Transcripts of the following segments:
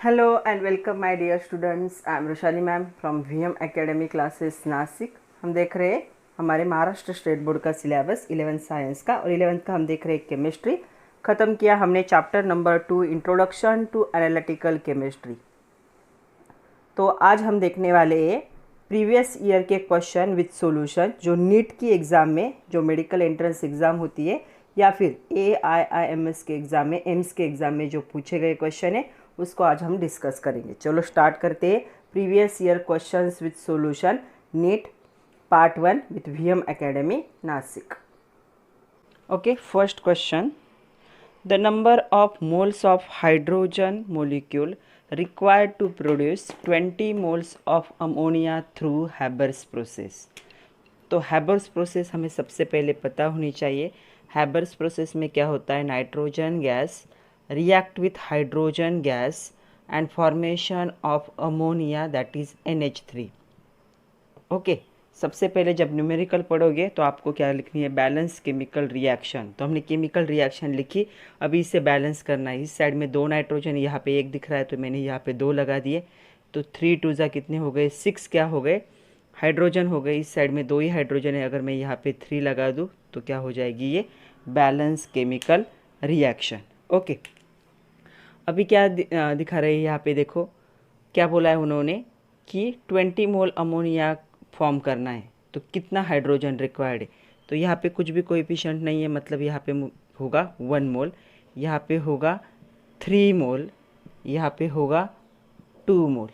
Hello and welcome my dear students. I am Roshali ma'am from VM academy classes Nashik. हम देख रहे हैं हमारे महाराष्ट्र स्टेट बोर्ड का सिलेबस 11th साइंस का, और 11th का हम देख रहे हैं केमिस्ट्री। ख़त्म किया हमने chapter number 2 introduction to analytical chemistry. तो आज हम देखने वाले हैं प्रीवियस ईयर के क्वेश्चन विथ सॉल्यूशन, जो नीट की एग्ज़ाम में, जो मेडिकल एंट्रेंस एग्ज़ाम होती है, या फिर AIIMS के एग्ज़ाम में, एम्स के एग्ज़ाम में जो पूछे गए क्वेश्चन है उसको आज हम डिस्कस करेंगे। चलो स्टार्ट करते हैं। Previous year questions with solution NEET part 1 विथ VM academy Nashik. Okay, first question, the number of moles of hydrogen molecule required to produce 20 moles of ammonia through Haber's process। तो हैबर्स प्रोसेस हमें सबसे पहले पता होनी चाहिए। हैबर्स प्रोसेस में क्या होता है, nitrogen gas react with hydrogen gas and formation of ammonia that is NH3। Okay, सबसे पहले जब न्यूमेरिकल पढ़ोगे तो आपको क्या लिखनी है, बैलेंस केमिकल रिएक्शन। तो हमने केमिकल रिएक्शन लिखी, अभी इसे बैलेंस करना है। इस साइड में 2 नाइट्रोजन, यहाँ पे 1 दिख रहा है तो मैंने यहाँ पे 2 लगा दिए। तो 3 2 जा कितने हो गए, 6 क्या हो गए, हाइड्रोजन हो गए। इस साइड में 2 ही हाइड्रोजन है, अगर मैं यहाँ पे 3 लगा दूँ तो क्या हो जाएगी, ये बैलेंस केमिकल रिएक्शन। ओके, अभी क्या दिखा रहे हैं यहाँ पे, देखो क्या बोला है उन्होंने कि 20 मोल अमोनिया फॉर्म करना है, तो कितना हाइड्रोजन रिक्वायर्ड है। तो यहाँ पे कुछ भी कोएफिशिएंट नहीं है, मतलब यहाँ पे होगा 1 मोल, यहाँ पे होगा 3 मोल, यहाँ पे होगा 2 मोल।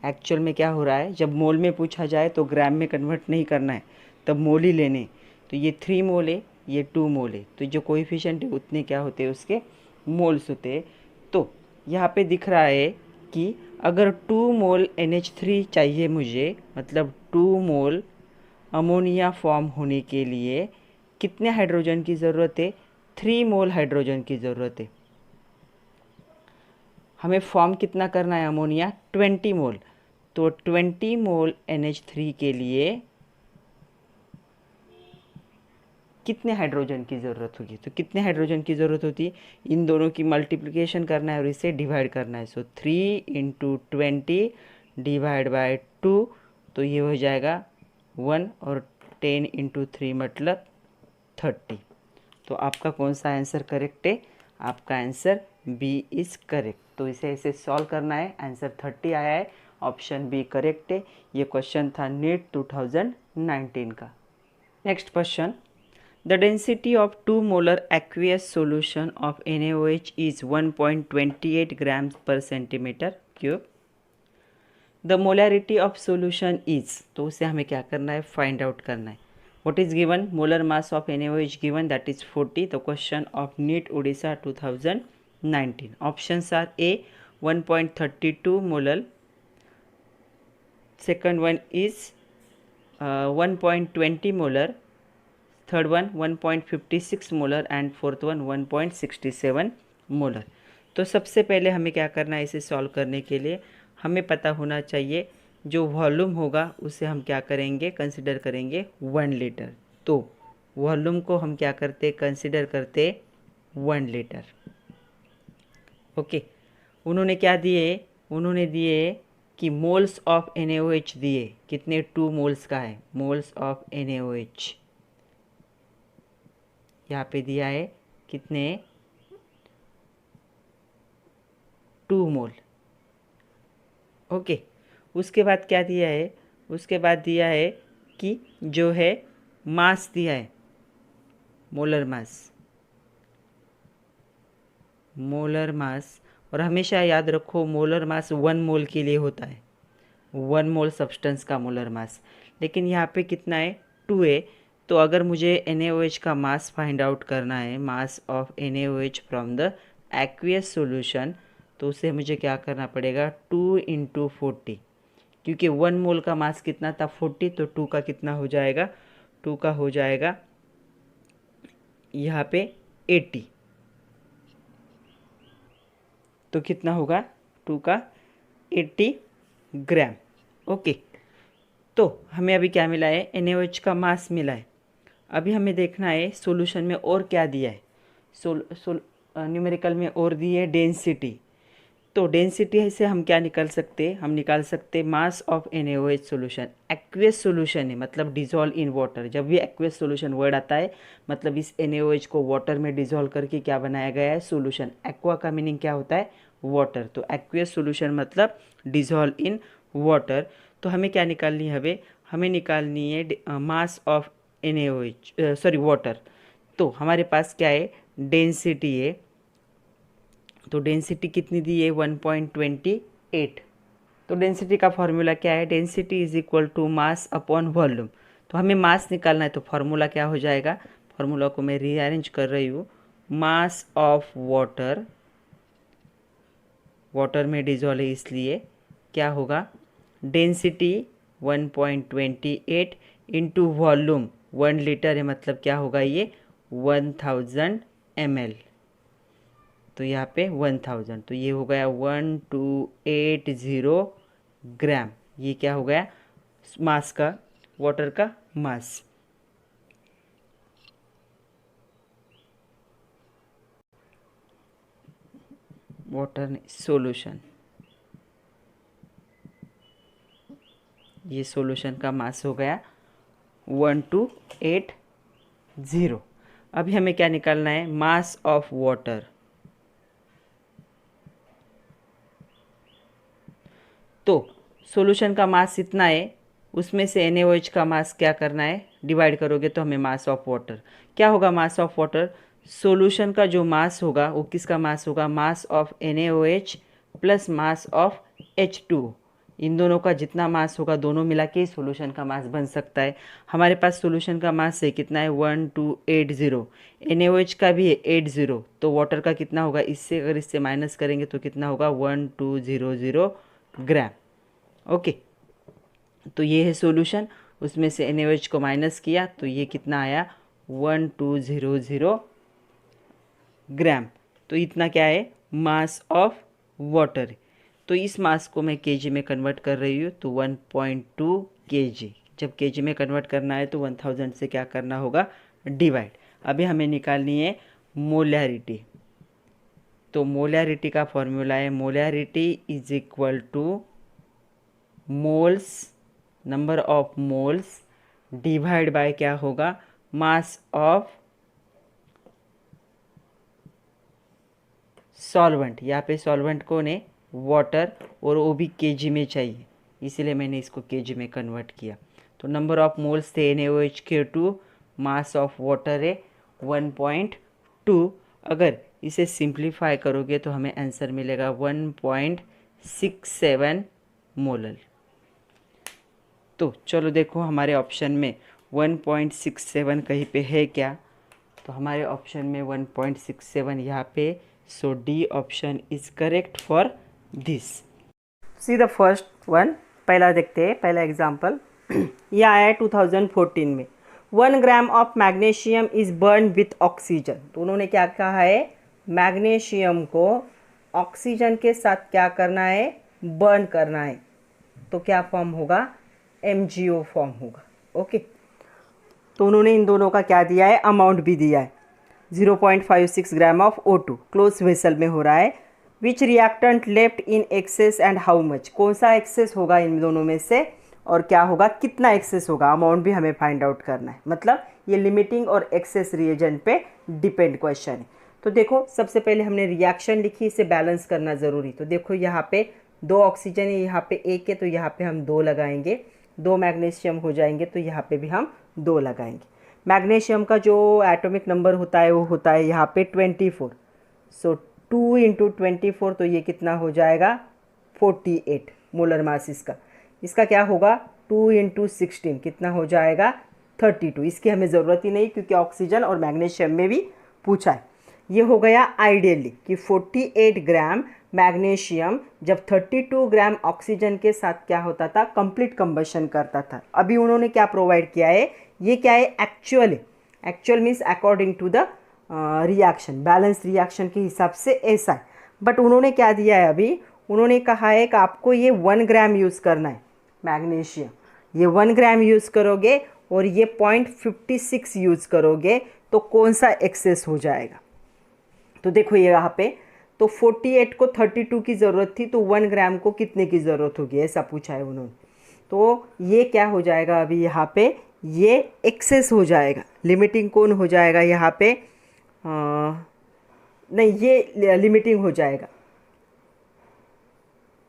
एक्चुअल में क्या हो रहा है, जब मोल में पूछा जाए तो ग्राम में कन्वर्ट नहीं करना है, तब मोल ही लेने। तो ये 3 मोल है, ये 2 मोल है, तो जो कोएफिशिएंट है उतने क्या होते हैं, उसके मोल्स होते हैं। तो यहाँ पे दिख रहा है कि अगर 2 मोल NH3 चाहिए मुझे, मतलब 2 मोल अमोनिया फॉर्म होने के लिए कितने हाइड्रोजन की ज़रूरत है, 3 मोल हाइड्रोजन की ज़रूरत है। हमें फॉर्म कितना करना है अमोनिया, 20 मोल। तो 20 मोल NH3 के लिए कितने हाइड्रोजन की ज़रूरत होगी, तो कितने हाइड्रोजन की ज़रूरत होती है, इन दोनों की मल्टीप्लिकेशन करना है और इसे डिवाइड करना है। सो 3 × 20 डिवाइड बाय 2, तो ये हो जाएगा 1, और 10 × 3 मतलब 30। तो आपका कौन सा आंसर करेक्ट है, आपका आंसर B इज़ करेक्ट। तो इसे ऐसे सॉल्व करना है, आंसर 30 आया है, ऑप्शन B करेक्ट है। ये क्वेश्चन था नीट 2019 का। Next question, the density of 2 molar aqueous solution of NaOH is 1.28 grams per centimeter cube। the molarity of solution is, तो उसे हमें क्या करना है, फाइंड आउट करना है। what is given, molar mass of NaOH given that is 40। the question of NEET Odisha 2019। options are A 1.32 molar, second one is 1.20 molar, third one 1.56 molar and fourth one 1.67 molar. तो सबसे पहले हमें क्या करना है, इसे सॉल्व करने के लिए हमें पता होना चाहिए जो वॉल्यूम होगा उसे हम क्या करेंगे, कंसिडर करेंगे 1 लीटर। तो वॉल्यूम को हम क्या करते, कंसिडर करते 1 लीटर। ओके, उन्होंने क्या दिए, उन्होंने दिए कि मोल्स ऑफ NaOH दिए, कितने, 2 मोल्स का है, मोल्स ऑफ NaOH यहाँ पे दिया है कितने, 2 मोल। ओके, उसके बाद क्या दिया है, उसके बाद दिया है कि जो है मास दिया है, मोलर मास, मोलर मास। और हमेशा याद रखो मोलर मास 1 मोल के लिए होता है, 1 मोल सब्सटेंस का मोलर मास। लेकिन यहाँ पे कितना है, 2 है। तो अगर मुझे NaOH का मास फाइंड आउट करना है, mass of NaOH from the aqueous solution, तो उसे मुझे क्या करना पड़ेगा, 2 × 40, क्योंकि 1 मोल का मास कितना था, 40, तो 2 का कितना हो जाएगा, 2 का हो जाएगा यहाँ पे 80। तो कितना होगा, 2 का 80 ग्राम। ओके, तो हमें अभी क्या मिला है, NaOH का मास मिला है। अभी हमें देखना है सॉल्यूशन में और क्या दिया है। न्यूमेरिकल में और दी है डेंसिटी। तो डेंसिटी से हम क्या निकाल सकते हैं, हम निकाल सकते हैं mass of NaOH solution. Aqueous solution है मतलब डिजोल्व इन वाटर। जब भी एक्वेस सोल्यूशन वर्ड आता है मतलब इस NaOH को वाटर में डिजोल्व करके क्या बनाया गया है, सोल्यूशन। एक्वा का मीनिंग क्या होता है, वाटर। तो एक्वेस सोल्यूशन मतलब डिजोल्व इन वाटर। तो हमें क्या निकालनी है, हमें निकालनी है mass of NaOH sorry water. तो हमारे पास क्या है, डेंसिटी है। तो डेंसिटी कितनी दी है, 1.28। तो डेंसिटी का फॉर्मूला क्या है, density is equal to mass upon volume. तो हमें मास निकालना है तो फॉर्मूला क्या हो जाएगा, फॉर्मूला को मैं रीअरेंज कर रही हूँ। मास ऑफ वाटर, वाटर में डिजोल्व है इसलिए क्या होगा, डेंसिटी 1.28 इंटू वॉल्यूम 1 लीटर है मतलब क्या होगा ये 1000 ml। तो यहाँ पे 1000, तो ये हो गया 1280 ग्राम। ये क्या हो गया, मास का, वाटर का मास। वाटर सॉल्यूशन, ये सॉल्यूशन का मास हो गया 1280। अभी हमें क्या निकालना है, मास ऑफ वाटर। तो सॉल्यूशन का मास इतना है, उसमें से NaOH का मास क्या करना है, डिवाइड करोगे तो हमें मास ऑफ वाटर क्या होगा, मास ऑफ वाटर। सॉल्यूशन का जो मास होगा वो किसका मास होगा, mass of NaOH plus mass of H2। इन दोनों का जितना मास होगा दोनों मिला के सॉल्यूशन का मास बन सकता है। हमारे पास सॉल्यूशन का मास है कितना है, 1280। NaOH का भी है 80। तो वाटर का कितना होगा, इससे अगर इससे माइनस करेंगे तो कितना होगा 1200 ग्राम। ओके, तो ये है सॉल्यूशन, उसमें से NaOH को माइनस किया तो ये कितना आया 1200 ग्राम। तो इतना क्या है, मास ऑफ वाटर। तो इस मास को मैं केजी में कन्वर्ट कर रही हूँ तो 1.2 kg। जब केजी में कन्वर्ट करना है तो 1000 से क्या करना होगा, डिवाइड। अभी हमें निकालनी है मोलैरिटी। तो मोलैरिटी का फॉर्मूला है, molarity is equal two moles, number of moles divide by क्या होगा, मास ऑफ सॉल्वेंट। यहाँ पे सॉल्वेंट कौन है, वाटर, और वो भी केजी में चाहिए इसीलिए मैंने इसको केजी में कन्वर्ट किया। तो नंबर ऑफ मोल्स थे NaOH के 2, मास ऑफ वाटर है 1.2। अगर इसे सिंप्लीफाई करोगे तो हमें आंसर मिलेगा 1.67 मोलल। तो चलो देखो हमारे ऑप्शन में 1.67 कहीं पे है क्या, तो हमारे ऑप्शन में 1.67 यहाँ पे। So D option is correct for this. See the first one, पहला देखते हैं, पहला एग्जाम्पल। यह आया है 2014 में। 1 ग्राम of magnesium is burn with oxygen. तो उन्होंने क्या कहा है, मैग्नीशियम को ऑक्सीजन के साथ क्या करना है, बर्न करना है। तो क्या फॉर्म होगा, MgO फॉर्म होगा। ओके, तो उन्होंने इन दोनों का क्या दिया है, अमाउंट भी दिया है। 0.56 gram of O2 close vessel में हो रहा है। Which reactant left in excess and how much, कौन सा एक्सेस होगा इन दोनों में से और क्या होगा, कितना एक्सेस होगा, अमाउंट भी हमें फाइंड आउट करना है। मतलब ये लिमिटिंग और एक्सेस रिएजेंट पे डिपेंड क्वेश्चन है। तो देखो सबसे पहले हमने रिएक्शन लिखी, इसे बैलेंस करना ज़रूरी। तो देखो यहाँ पे 2 ऑक्सीजन है, यहाँ पे 1 है, तो यहाँ पे हम 2 लगाएंगे। 2 मैग्नीशियम हो जाएंगे तो यहाँ पे भी हम 2 लगाएंगे। मैग्नीशियम का जो एटॉमिक नंबर होता है वो होता है यहाँ पे 24। सो 2 इंटू 24 तो ये कितना हो जाएगा 48 मोलर मास इसका। इसका क्या होगा 2 इंटू 16 कितना हो जाएगा 32। इसकी हमें ज़रूरत ही नहीं क्योंकि ऑक्सीजन और मैग्नीशियम में भी पूछा है। ये हो गया आइडियली कि 48 ग्राम मैग्नीशियम जब 32 ग्राम ऑक्सीजन के साथ क्या होता था, कंप्लीट कंबशन करता था। अभी उन्होंने क्या प्रोवाइड किया है, ये क्या है actual. Actual means according to the reaction, balance reaction के हिसाब से ऐसा है। बट उन्होंने क्या दिया है, अभी उन्होंने कहा है कि आपको ये 1 ग्राम यूज़ करना है मैग्नीशियम। ये 1 ग्राम यूज़ करोगे और ये 0.56 यूज़ करोगे तो कौन सा एक्सेस हो जाएगा। तो देखो ये यहाँ पे तो 48 को 32 की ज़रूरत थी, तो 1 ग्राम को कितने की ज़रूरत होगी, ऐसा पूछा है उन्होंने। तो ये क्या हो जाएगा अभी यहाँ पे, ये एक्सेस हो जाएगा। लिमिटिंग कौन हो जाएगा यहाँ पे, नहीं ये लिमिटिंग हो जाएगा,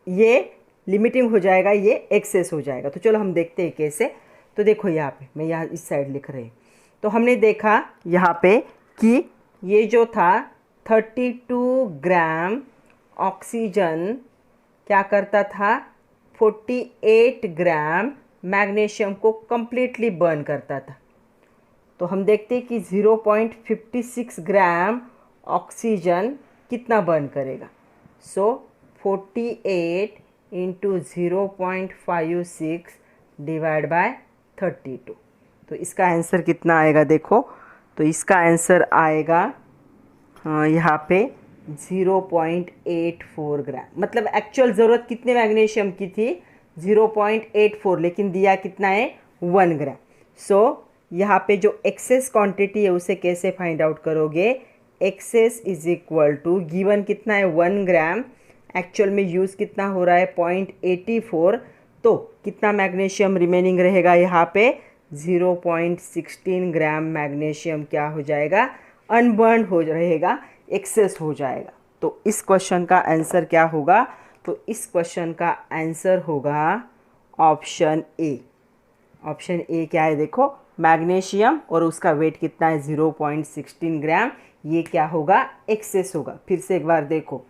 ये लिमिटिंग हो जाएगा, ये एक्सेस हो जाएगा। तो चलो हम देखते हैं कैसे। तो देखो यहाँ पे मैं यहाँ इस साइड लिख रही हूँ। तो हमने देखा यहाँ पे कि ये जो था 32 ग्राम ऑक्सीजन क्या करता था, 48 ग्राम मैग्नीशियम को कंप्लीटली बर्न करता था। तो हम देखते हैं कि 0.56 ग्राम ऑक्सीजन कितना बर्न करेगा। सो 48 इंटू 0.56 डिवाइड बाय 32। तो इसका आंसर कितना आएगा देखो, तो इसका आंसर आएगा यहाँ पे 0.84 ग्राम। मतलब एक्चुअल ज़रूरत कितने मैग्नीशियम की थी, 0.84, लेकिन दिया कितना है, 1 ग्राम। सो यहाँ पे जो एक्सेस क्वांटिटी है उसे कैसे फाइंड आउट करोगे, excess is equal to given कितना है 1 ग्राम, एक्चुअल में यूज़ कितना हो रहा है 0.84, तो कितना मैग्नीशियम रिमेनिंग रहेगा यहाँ पे, 0.16 ग्राम मैग्नीशियम क्या हो जाएगा, अनबर्न हो रहेगा, एक्सेस हो जाएगा। तो इस क्वेश्चन का आंसर क्या होगा, तो इस क्वेश्चन का आंसर होगा ऑप्शन ए। ऑप्शन ए क्या है देखो, मैग्नीशियम और उसका वेट कितना है 0.16 ग्राम, ये क्या होगा, एक्सेस होगा। फिर से एक बार देखो,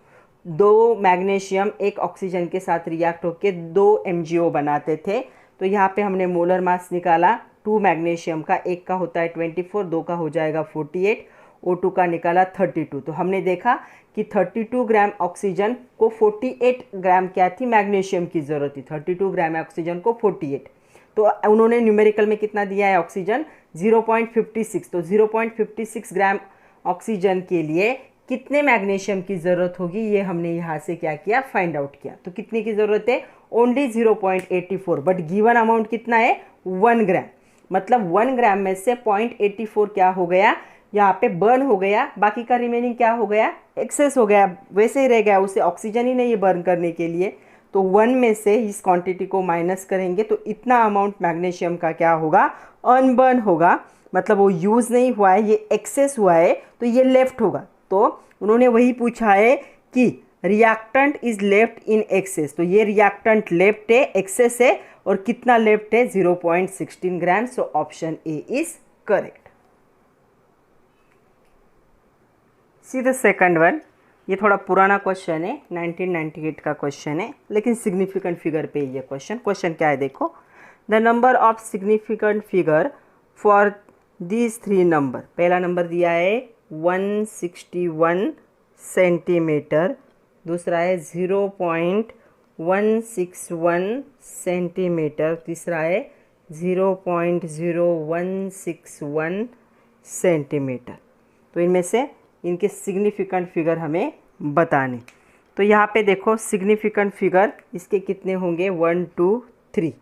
2 मैग्नीशियम एक ऑक्सीजन के साथ रिएक्ट होकर 2 MgO बनाते थे। तो यहाँ पे हमने मोलर मास निकाला 2 मैग्नीशियम का, एक का होता है 24, 2 का हो जाएगा 48, O2 का निकाला 32। तो हमने देखा कि 32 ग्राम ऑक्सीजन को 48 ग्राम क्या थी, मैग्नीशियम की ज़रूरत थी। 32 ग्राम ऑक्सीजन को 48, तो उन्होंने न्यूमेरिकल में कितना दिया है ऑक्सीजन, 0.56। तो 0.56 ग्राम ऑक्सीजन के लिए कितने मैग्नीशियम की ज़रूरत होगी, ये हमने यहाँ से क्या किया, फाइंड आउट किया। तो कितने की ज़रूरत है, ओनली 0.84, बट गिवन अमाउंट कितना है 1 ग्राम। मतलब 1 ग्राम में से 0.84 क्या हो गया, यहाँ पे बर्न हो गया, बाकी का रिमेनिंग क्या हो गया, एक्सेस हो गया, वैसे ही रह गया, उसे ऑक्सीजन ही नहीं है बर्न करने के लिए। तो 1 में से इस क्वांटिटी को माइनस करेंगे तो इतना अमाउंट मैग्नीशियम का क्या होगा, अनबर्न होगा। मतलब वो यूज़ नहीं हुआ है, ये एक्सेस हुआ है, तो ये लेफ्ट होगा। तो उन्होंने वही पूछा है कि reactant is left in access, तो ये रिएक्टेंट लेफ्ट है, एक्सेस है, और कितना लेफ्ट है, 0.16 ग्राम। So option A is correct. See the second one, ये थोड़ा पुराना क्वेश्चन है, 1998 का क्वेश्चन है, लेकिन सिग्निफिकेंट फिगर पे ये क्वेश्चन क्या है देखो, the number of significant figure for these 3 number. पहला नंबर दिया है 161 सेंटीमीटर, दूसरा है 0.161 सेंटीमीटर, तीसरा है 0.0161 सेंटीमीटर। तो इनमें से इनके सिग्निफिकेंट फिगर हमें बताने। तो यहाँ पे देखो सिग्निफिकेंट फिगर इसके कितने होंगे, 1 2 3।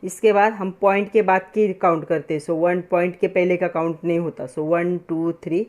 इसके बाद हम पॉइंट के बाद की काउंट करते हैं। सो 1 पॉइंट के पहले का काउंट नहीं होता। सो 1 2 3,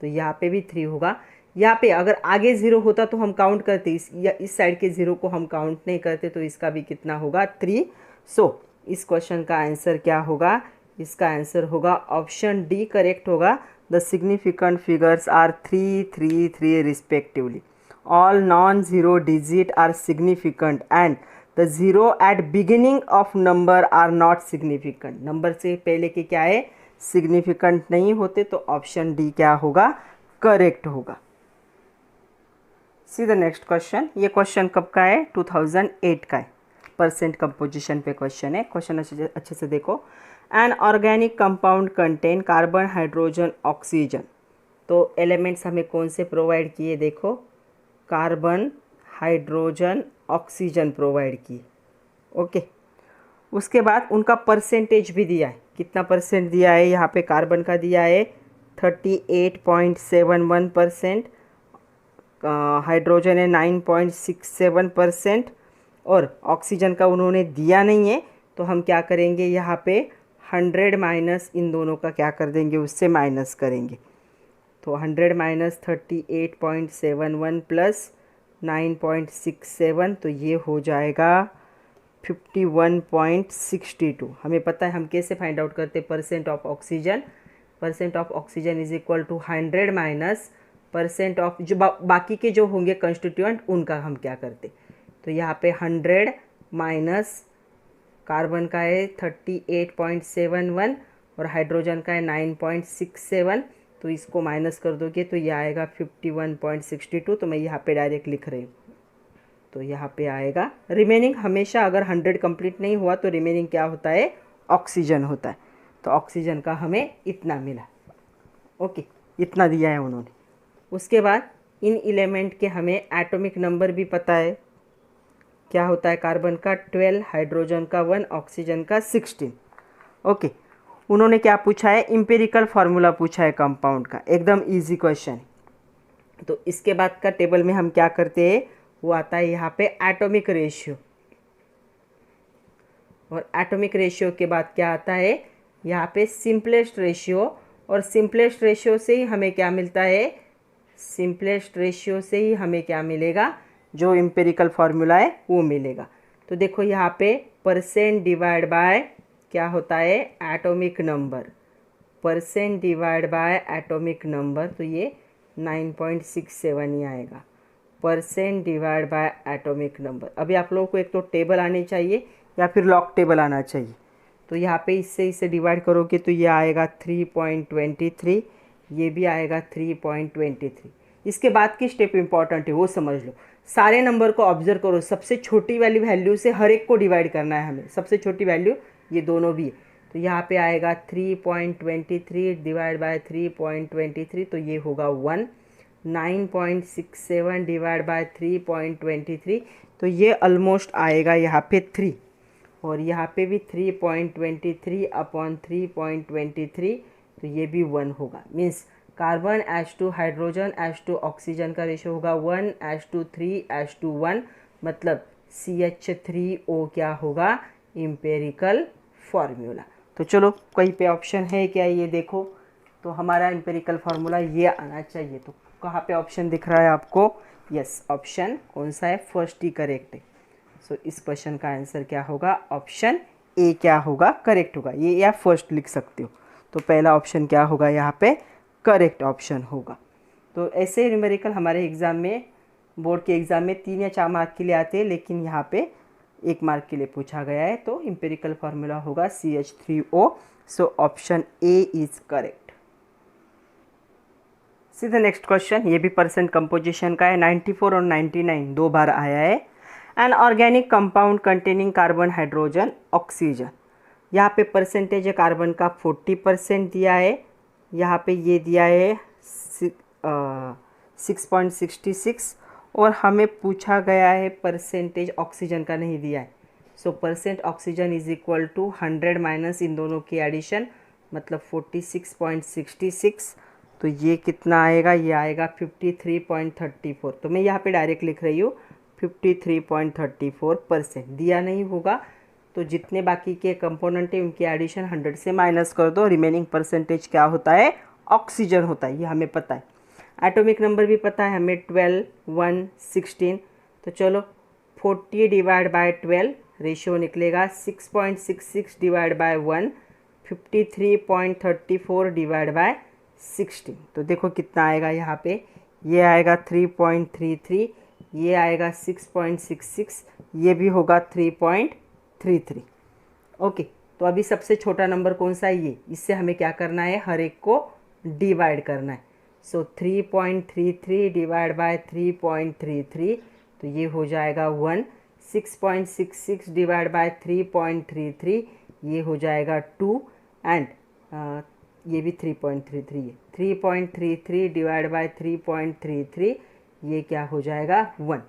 तो यहाँ पे भी 3 होगा। यहाँ पे अगर आगे 0 होता तो हम काउंट करते, इस साइड के 0 को हम काउंट नहीं करते, तो इसका भी कितना होगा, 3। सो इस क्वेश्चन का आंसर क्या होगा, इसका आंसर होगा ऑप्शन डी करेक्ट होगा। The significant figures are 3 3 3 respectively. All non zero digit are significant and the zero at beginning of number are not significant. नंबर से पहले के क्या है, सिग्निफिकेंट नहीं होते, तो ऑप्शन डी क्या होगा, करेक्ट होगा। सी द नेक्स्ट क्वेश्चन, ये क्वेश्चन कब का है, 2008 का है, परसेंट कंपोजिशन पे क्वेश्चन है। क्वेश्चन अच्छे से देखो, N organic compound contain carbon hydrogen oxygen. तो एलिमेंट्स हमें कौन से प्रोवाइड किए देखो, कार्बन हाइड्रोजन ऑक्सीजन प्रोवाइड किए, ओके। उसके बाद उनका परसेंटेज भी दिया है, कितना परसेंट दिया है, यहाँ पे कार्बन का दिया है 38.71%, हाइड्रोजन है 9.67% और ऑक्सीजन का उन्होंने दिया नहीं है। तो हम क्या करेंगे, यहाँ पे 100 माइनस इन दोनों का क्या कर देंगे, उससे माइनस करेंगे। तो 100 माइनस 38.71 प्लस 9.67, तो ये हो जाएगा 51.62। हमें पता है हम कैसे फाइंड आउट करते हैं percent of oxygen. Percent of oxygen is equal to 100 minus percent of जो बाकी के जो होंगे कंस्टिट्यूएंट उनका हम क्या करते। तो यहाँ पे 100 माइनस कार्बन का है 38.71 और हाइड्रोजन का है 9.67, तो इसको माइनस कर दोगे तो ये आएगा 51.62। तो मैं यहाँ पे डायरेक्ट लिख रही हूँ, तो यहाँ पे आएगा रिमेनिंग। हमेशा अगर 100 कंप्लीट नहीं हुआ तो रिमेनिंग क्या होता है, ऑक्सीजन होता है। तो ऑक्सीजन का हमें इतना मिला, ओके, इतना दिया है उन्होंने। उसके बाद इन एलिमेंट के हमें एटॉमिक नंबर भी पता है, क्या होता है, कार्बन का 12, हाइड्रोजन का 1, ऑक्सीजन का 16। ओके, उन्होंने क्या पूछा है, एम्पिरिकल फार्मूला पूछा है कंपाउंड का, एकदम इजी क्वेश्चन। तो इसके बाद का टेबल में हम क्या करते हैं, वो आता है यहाँ पे एटॉमिक रेशियो, और एटॉमिक रेशियो के बाद क्या आता है यहाँ पे सिंपलेस्ट रेशियो, और सिंपलेस्ट रेशियो से ही हमें क्या मिलता है, सिंपलेस्ट रेशियो से ही हमें क्या मिलेगा, जो एम्पिरिकल फार्मूला है वो मिलेगा। तो देखो यहाँ पे परसेंट डिवाइड बाय क्या होता है, atomic number, percent divide by atomic number, तो ये 9.67 ही आएगा, percent divide by atomic number. अभी आप लोगों को एक तो टेबल आनी चाहिए या फिर लॉग टेबल आना चाहिए। तो यहाँ पे इससे डिवाइड करोगे तो ये आएगा 3.23, ये भी आएगा 3.23। इसके बाद की स्टेप इंपॉर्टेंट है, वो समझ लो। सारे नंबर को ऑब्जर्व करो, सबसे छोटी वाली वैल्यू से हर एक को डिवाइड करना है हमें, सबसे छोटी वैल्यू ये दोनों भी है। तो यहाँ पे आएगा 3.23 डिवाइड बाय 3.23, तो ये होगा 1। 9.67 डिवाइड बाय 3.23, तो ये ऑलमोस्ट आएगा यहाँ पे 3, और यहाँ पे भी 3.23 अपॉन 3.23, तो ये भी 1 होगा। Means carbon H two hydrogen H two oxygen का रेशियो होगा 1:3:1, मतलब CH3O क्या होगा, इम्पेरिकल फार्मूला। तो चलो कहीं पे ऑप्शन है क्या, ये देखो, तो हमारा इम्पेरिकल फार्मूला ये आना चाहिए। तो कहाँ पे ऑप्शन दिख रहा है आपको, यस, ऑप्शन कौन सा है, फर्स्ट ही करेक्ट है। सो इस क्वेश्चन का आंसर क्या होगा, ऑप्शन ए क्या होगा, करेक्ट होगा। ये या फर्स्ट लिख सकते हो, तो पहला ऑप्शन क्या होगा यहाँ पे, करेक्ट ऑप्शन होगा। तो ऐसे न्यूमेरिकल हमारे एग्ज़ाम में, बोर्ड के एग्ज़ाम में 3 या 4 मार्क के लिए आते हैं, लेकिन यहाँ पे 1 मार्क के लिए पूछा गया है। तो इम्पेरिकल फार्मूला होगा CH3O। So option A is correct. सीधा नेक्स्ट क्वेश्चन, ये भी परसेंट कंपोजिशन का है। 94 और 99 दो बार आया है। An organic compound containing carbon hydrogen oxygen, यहाँ पे परसेंटेज है कार्बन का 40% दिया है, यहाँ पे ये दिया है 6.66, और हमें पूछा गया है परसेंटेज ऑक्सीजन का नहीं दिया है। So percent oxygen is equal to 100 minus इन दोनों की एडिशन, मतलब 46.66, तो ये कितना आएगा, ये आएगा 53.34। तो मैं यहाँ पे डायरेक्ट लिख रही हूँ 53.34%। दिया नहीं होगा तो जितने बाकी के कंपोनेंट है उनकी एडिशन 100 से माइनस कर दो, रिमेनिंग परसेंटेज क्या होता है, ऑक्सीजन होता है, ये हमें पता है। एटॉमिक नंबर भी पता है हमें, 12, 1, 16। तो चलो 40 डिवाइड बाय 12 रेशियो निकलेगा 6.66 डिवाइड बाय 1, 53.34 डिवाइड बाय 16। तो देखो कितना आएगा यहाँ पे, ये आएगा 3.33, ये आएगा 6.66, ये भी होगा 3.33। ओके, तो अभी सबसे छोटा नंबर कौन सा है, ये, इससे हमें क्या करना है, हर एक को डिवाइड करना है। सो 3.33 डिवाइड बाय 3.33, तो ये हो जाएगा 1। 6.66 डिवाइड बाय 3.33, ये हो जाएगा 2, एंड ये भी 3.33 है। 3.33 डिवाइड बाय 3.33, ये क्या हो जाएगा, 1।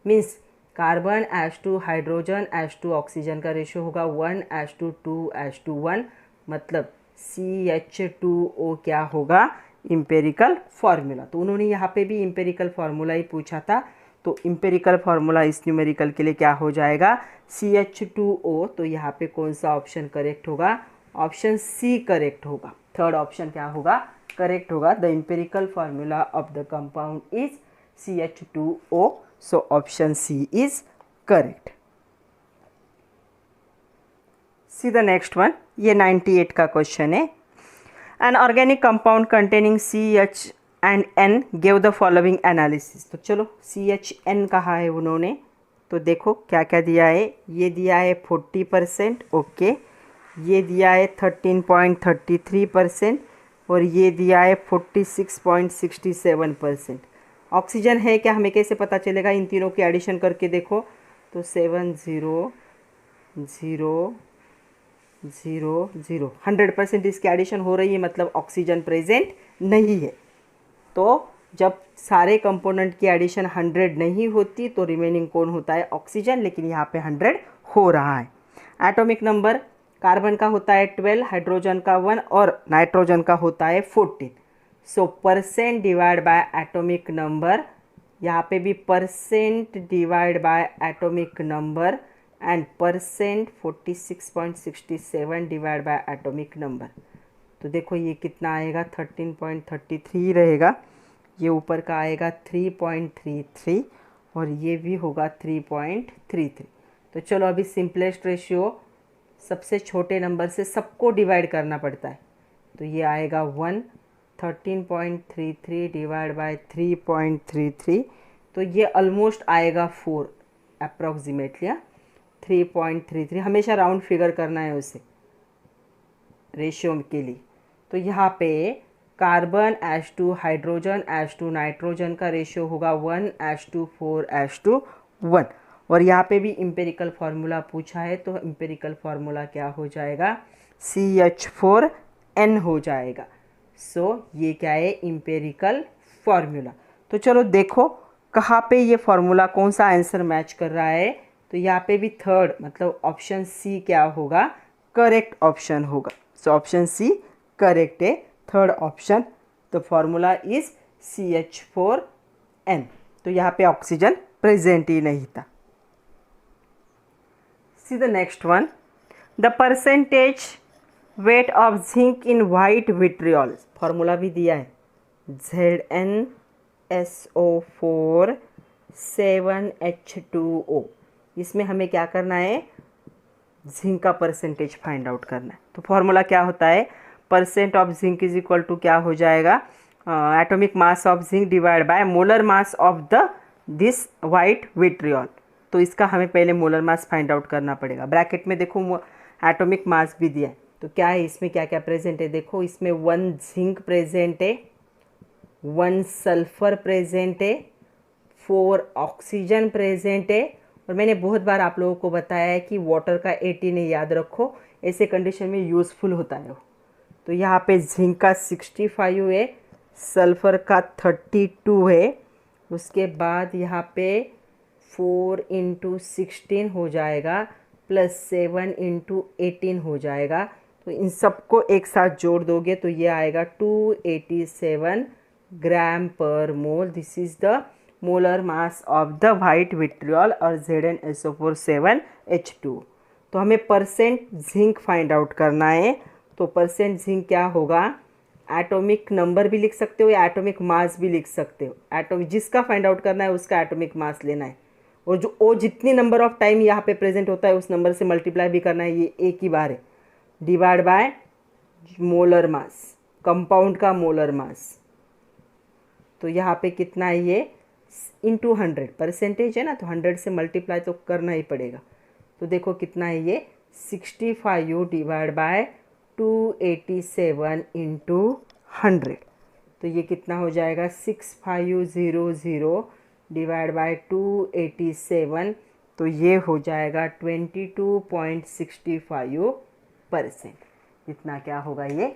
Means carbon H two hydrogen H two oxygen का रेशियो होगा 1:2:1, मतलब CH2O क्या होगा, इम्पेरिकल फार्मूला। तो उन्होंने यहाँ पे भी इम्पेरिकल फार्मूला ही पूछा था, तो इम्पेरिकल फार्मूला इस न्यूमेरिकल के लिए क्या हो जाएगा, CH2O। तो यहाँ पे कौन सा ऑप्शन करेक्ट होगा, ऑप्शन सी करेक्ट होगा। थर्ड ऑप्शन क्या होगा, करेक्ट होगा। The empirical formula of the compound is CH2O, so option C is correct. See the next one, ये 98 का क्वेश्चन है। An organic compound containing CH and N give the following analysis. तो चलो CHN कहा है उन्होंने, तो देखो क्या क्या दिया है। ये दिया है 40%, ओके, ये दिया है 13.33% और ये दिया है 46.67%। ऑक्सीजन है क्या, हमें कैसे पता चलेगा, इन तीनों की एडिशन करके देखो तो 70000 100% इसकी एडिशन हो रही है, मतलब ऑक्सीजन प्रेजेंट नहीं है। तो जब सारे कंपोनेंट की एडिशन 100 नहीं होती तो रिमेनिंग कौन होता है, ऑक्सीजन, लेकिन यहाँ पे 100 हो रहा है। एटॉमिक नंबर कार्बन का होता है 12, हाइड्रोजन का 1 और नाइट्रोजन का होता है 14। So percent divide by atomic number, यहाँ पे भी percent divide by atomic number and percent 46.67 divide by atomic number. तो देखो ये कितना आएगा, 13.33 रहेगा, ये ऊपर का आएगा 3.33 और ये भी होगा 3.33। तो चलो अभी सिंपलेस्ट रेशियो, सबसे छोटे नंबर से सबको डिवाइड करना पड़ता है, तो ये आएगा 1, 13.33 डिवाइड बाय 3.33, तो ये ऑलमोस्ट आएगा 4 अप्रॉक्सीमेटली। 3.33 हमेशा राउंड फिगर करना है उसे रेशियो के लिए। तो यहाँ पे carbon H2 hydrogen H2 nitrogen का रेशियो होगा 1:4:1, और यहाँ पे भी इम्पेरिकल फार्मूला पूछा है, तो इम्पेरिकल फार्मूला क्या हो जाएगा, CH4N हो जाएगा। सो ये क्या है, इम्पेरिकल फार्मूला। तो चलो देखो कहाँ पे ये फार्मूला कौन सा आंसर मैच कर रहा है, तो यहाँ पे भी थर्ड मतलब ऑप्शन सी क्या होगा, करेक्ट ऑप्शन होगा। सो ऑप्शन सी करेक्ट है, third option. The formula is CH4N, तो यहाँ पे ऑक्सीजन प्रेजेंट ही नहीं था। सी the next one, the percentage weight of zinc in white vitriol, formula भी दिया है ZnSO4 7H2O। इसमें हमें क्या करना है, जिंक का परसेंटेज फाइंड आउट करना है। तो फार्मूला क्या होता है, percent of zinc is equal to क्या हो जाएगा, atomic mass of zinc divide by molar mass of the this white vitriol. तो इसका हमें पहले मोलर मास फाइंड आउट करना पड़ेगा। ब्रैकेट में देखो एटॉमिक मास भी दिया है, तो क्या है इसमें क्या क्या प्रेजेंट है, देखो इसमें 1 जिंक प्रेजेंट है, 1 सल्फर प्रेजेंट है, 4 ऑक्सीजन प्रेजेंट है, और मैंने बहुत बार आप लोगों को बताया है कि वाटर का 18 है, याद रखो, ऐसे कंडीशन में यूज़फुल होता है वो। तो यहाँ पे जिंक का 65 है, सल्फर का 32 है, उसके बाद यहाँ पे 4 × 16 हो जाएगा प्लस 7 × 18 हो जाएगा। तो इन सबको एक साथ जोड़ दोगे तो ये आएगा 287 gram per mole. This is the molar mass of the white vitriol और ZnSO4 7H2। तो हमें परसेंट जिंक फाइंड आउट करना है, तो परसेंट जिंक क्या होगा, एटॉमिक नंबर भी लिख सकते हो या एटॉमिक मास भी लिख सकते हो। एटॉमिक जिसका फाइंड आउट करना है उसका एटॉमिक मास लेना है, और जो ओ जितनी नंबर ऑफ टाइम यहाँ पे प्रेजेंट होता है उस नंबर से मल्टीप्लाई भी करना है, ये एक ही बार है, divide by molar mass, compound का मोलर मास। तो यहाँ पे कितना है, ये इंटू 100 परसेंटेज है ना, तो 100 से मल्टीप्लाई तो करना ही पड़ेगा। तो देखो कितना है ये 65 डिवाइड बाय 287 इंटू 100, तो ये कितना हो जाएगा 6500 डिवाइड बाय 287, तो ये हो जाएगा 22.65%। इतना क्या होगा, ये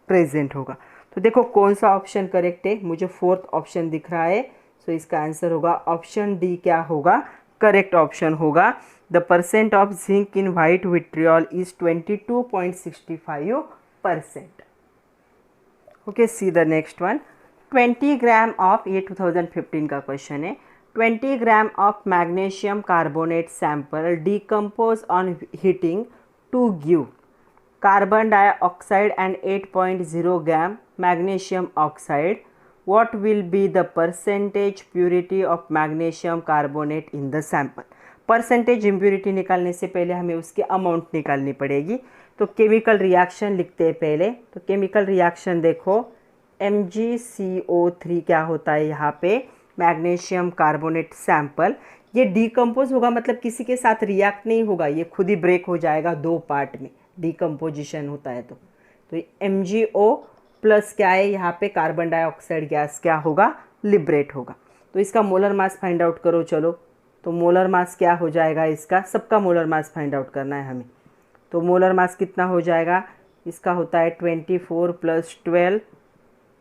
प्रेजेंट होगा। तो देखो कौन सा ऑप्शन करेक्ट है, मुझे फोर्थ ऑप्शन दिख रहा है, सो इसका आंसर होगा ऑप्शन डी, क्या होगा, करेक्ट ऑप्शन होगा। The percent of zinc in white vitriol is 22.65%। Okay, see the next one, 20 gram of, ये 2015 का क्वेश्चन है, 20 gram of magnesium carbonate sample decompose on heating to give carbon dioxide and 8.0 gram magnesium oxide, what will be the percentage purity of magnesium carbonate in the sample। Percentage impurity निकालने से पहले हमें उसकी amount निकालनी पड़ेगी। तो chemical reaction लिखते हैं पहले। तो केमिकल रिएक्शन देखो, MgCO3 क्या होता है यहाँ पे, मैग्नीशियम कार्बोनेट सैंपल। ये डिकम्पोज होगा, मतलब किसी के साथ रिएक्ट नहीं होगा, ये खुद ही ब्रेक हो जाएगा दो पार्ट में, डिकम्पोजिशन होता है। तो MgO प्लस क्या है यहाँ पे, कार्बन डाइऑक्साइड गैस क्या होगा, लिबरेट होगा। तो इसका मोलर मास फाइंड आउट करो चलो। तो मोलर मास क्या हो जाएगा इसका, सबका मोलर मास फाइंड आउट करना है हमें। तो मोलर मास कितना हो जाएगा, इसका होता है 24 + 12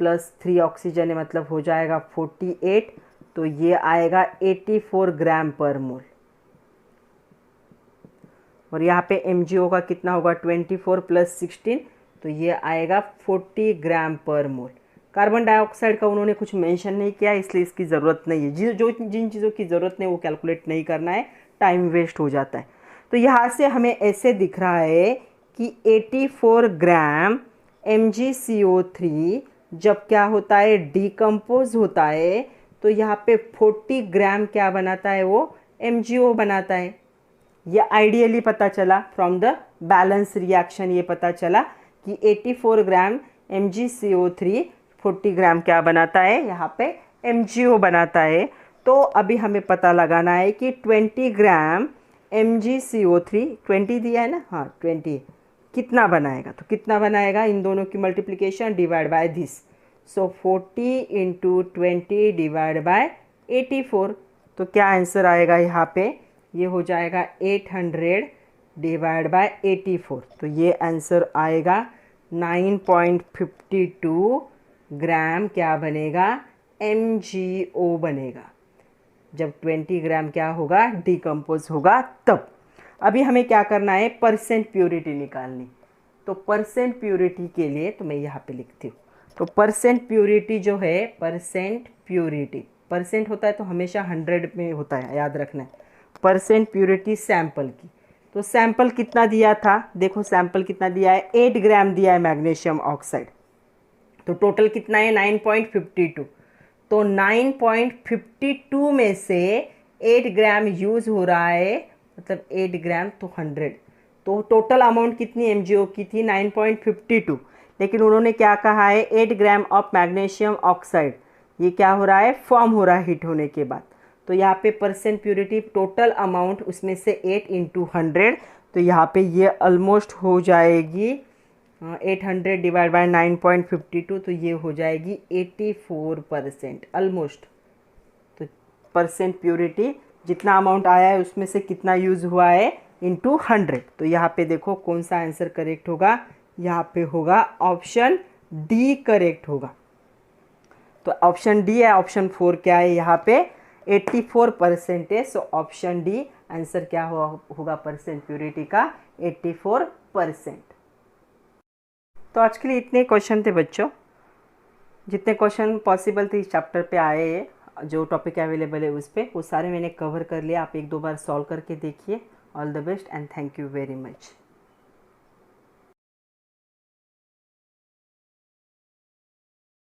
+ 3 ऑक्सीजन है, मतलब हो जाएगा 48। तो ये आएगा 84 ग्राम पर मोल। और यहाँ पे MgO का कितना होगा, 24 + 16, तो ये आएगा 40 ग्राम पर मोल। कार्बन डाइऑक्साइड का उन्होंने कुछ मेंशन नहीं किया, इसलिए इसकी ज़रूरत नहीं है। जिन चीज़ों की ज़रूरत नहीं वो कैलकुलेट नहीं करना है, टाइम वेस्ट हो जाता है। तो यहाँ से हमें ऐसे दिख रहा है कि 84 ग्राम MgCO3 जब क्या होता है, डिकम्पोज होता है, तो यहाँ पे 40 ग्राम क्या बनाता है, वो MgO बनाता है। ये आइडियली पता चला फ्रॉम द बैलेंस रिएक्शन, ये पता चला कि 84 ग्राम MgCO3 40 ग्राम क्या बनाता है, यहाँ पे MgO बनाता है। तो अभी हमें पता लगाना है कि 20 ग्राम MgCO3, 20 दिया है ना, हाँ 20, कितना बनाएगा। तो कितना बनाएगा, इन दोनों की multiplication divide by this. So 40 × 20 divide by 84। तो क्या आंसर आएगा यहाँ पे, ये हो जाएगा 800 डिवाइड बाय 84। तो ये आंसर आएगा 9.52 ग्राम क्या बनेगा, MgO बनेगा। जब 20 ग्राम क्या होगा, डिकम्पोज होगा तब। अभी हमें क्या करना है, परसेंट प्योरिटी निकालनी। तो परसेंट प्योरिटी के लिए तो मैं यहाँ पे लिखती हूँ। तो परसेंट प्योरिटी जो है, परसेंट प्योरिटी, परसेंट होता है तो हमेशा 100 में होता है, याद रखना है। परसेंट प्योरिटी सैंपल की, तो सैंपल कितना दिया था, देखो सैंपल कितना दिया है, 8 ग्राम दिया है मैग्नीशियम ऑक्साइड। तो टोटल कितना है, 9.52। तो 9.52 में से 8 ग्राम यूज़ हो रहा है, मतलब 8 ग्राम तो 100। तो टोटल अमाउंट कितनी MgO की थी, 9.52। लेकिन उन्होंने क्या कहा है, 8 ग्राम ऑफ मैग्नीशियम ऑक्साइड, ये क्या हो रहा है, फॉर्म हो रहा है हीट होने के बाद। तो यहाँ पे परसेंट प्योरिटी टोटल अमाउंट उसमें से 8 × 100, तो यहाँ पे ये ऑलमोस्ट हो जाएगी 800 डिवाइड बाय 9.52, तो ये हो जाएगी 84% ऑलमोस्ट। तो परसेंट प्योरिटी जितना अमाउंट आया है उसमें से कितना यूज़ हुआ है, इंटू 100। तो यहाँ पे देखो कौन सा आंसर करेक्ट होगा, यहाँ पे होगा ऑप्शन डी करेक्ट होगा। तो ऑप्शन डी है, ऑप्शन 4 क्या है, यहाँ पे 84% है। सो ऑप्शन डी आंसर क्या होगा परसेंट प्योरिटी का, 84%। तो आज के लिए इतने क्वेश्चन थे बच्चों, जितने क्वेश्चन पॉसिबल थे इस चैप्टर पे आए, जो टॉपिक अवेलेबल है उस पर, वो सारे मैंने कवर कर लिया। आप 1-2 बार सॉल्व करके देखिए। All the best and thank you very much.